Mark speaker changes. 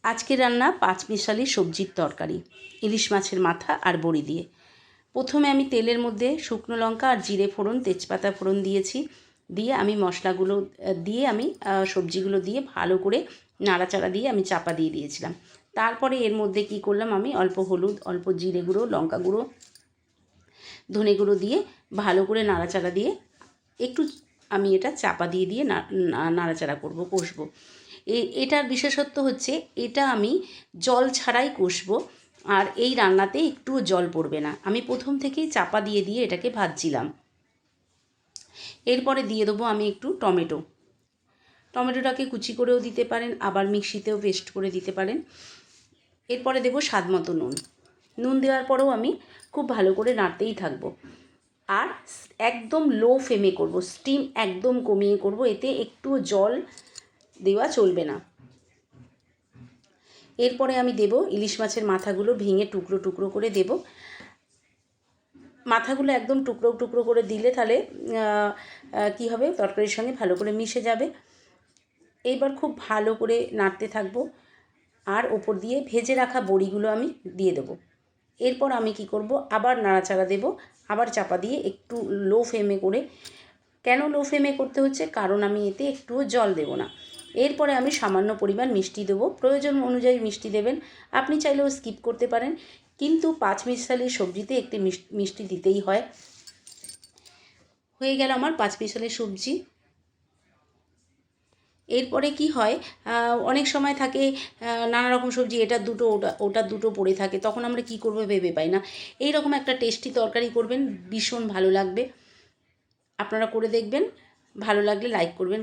Speaker 1: আজকে রান্না পাঁচমিশালি সবজির তরকারি, ইলিশ মাছের মাথা আর বড়ি দিয়ে। প্রথমে আমি তেলের মধ্যে শুকনো লঙ্কা আর জিরে ফোড়ন, তেজপাতা ফোড়ন দিয়েছি। দিয়ে আমি মশলাগুলো দিয়ে আমি সবজিগুলো দিয়ে ভালো করে নাড়াচাড়া দিয়ে আমি চাপা দিয়ে দিয়েছিলাম। তারপরে এর মধ্যে কি করলাম, আমি অল্প হলুদ, অল্প জিরে গুঁড়ো, লঙ্কা গুঁড়ো, ধনে গুঁড়ো দিয়ে ভালো করে নাড়াচাড়া দিয়ে একটু আমি এটা চাপা দিয়ে দিয়ে নাড়াচাড়া করবো, কষবো। এটার বিশেষত্ব হচ্ছে এটা আমি জল ছাড়াই কষবো, আর এই রান্নাতে একটুও জল পড়বে না। আমি প্রথম থেকেই চাপা দিয়ে দিয়ে এটাকে ভাজছিলাম। এরপরে দিয়ে দেবো আমি একটু টমেটোটাকে কুচি করেও দিতে পারেন, আবার মিক্সিতেও পেস্ট করে দিতে পারেন। এরপরে দেবো স্বাদ মতো নুন দেওয়ার পরেও আমি খুব ভালো করে নাড়তেই থাকবো। আর একদম লো ফ্লেমে করব, স্টিম একদম কমিয়ে করব, এতে একটুও জল দেওয়া চলবে না। এরপরে আমি দেব ইলিশ মাছের মাথাগুলো ভেঙে টুকরো টুকরো করে দেব। মাথাগুলো একদম টুকরো টুকরো করে দিলে তাহলে কি হবে, তরকারির সঙ্গে ভালো করে মিশে যাবে। এইবার খুব ভালো করে নাড়তে থাকবো, আর ওপর দিয়ে ভেজে রাখা বড়িগুলো আমি দিয়ে দেবো। এরপর আমি কি করব, আবার নাড়াচাড়া দেব, আবার চাপা দিয়ে একটু লো ফ্লেমে করে। কেন লো ফ্লেমে করতে হচ্ছে, কারণ আমি এতে একটুও জল দেব না। এরপরে আমি সামান্য পরিমাণ মিষ্টি দেবো, প্রয়োজন অনুযায়ী মিষ্টি দেবেন। আপনি চাইলেও স্কিপ করতে পারেন, কিন্তু পাঁচমিশালি সবজিতে একটি মিষ্টি দিতেই হয়। হয়ে গেল আমার পাঁচমিশালি সবজি। এরপরে কি হয়, অনেক সময় থাকে নানা রকম সবজি, এটা দুটো ওটা দুটো পড়ে থাকে, তখন আমরা কি করবো ভেবে পাই না। এই রকম একটা টেস্টি তরকারি করবেন, ভীষণ ভালো লাগবে। আপনারা করে দেখবেন, ভালো লাগলে লাইক করবেন।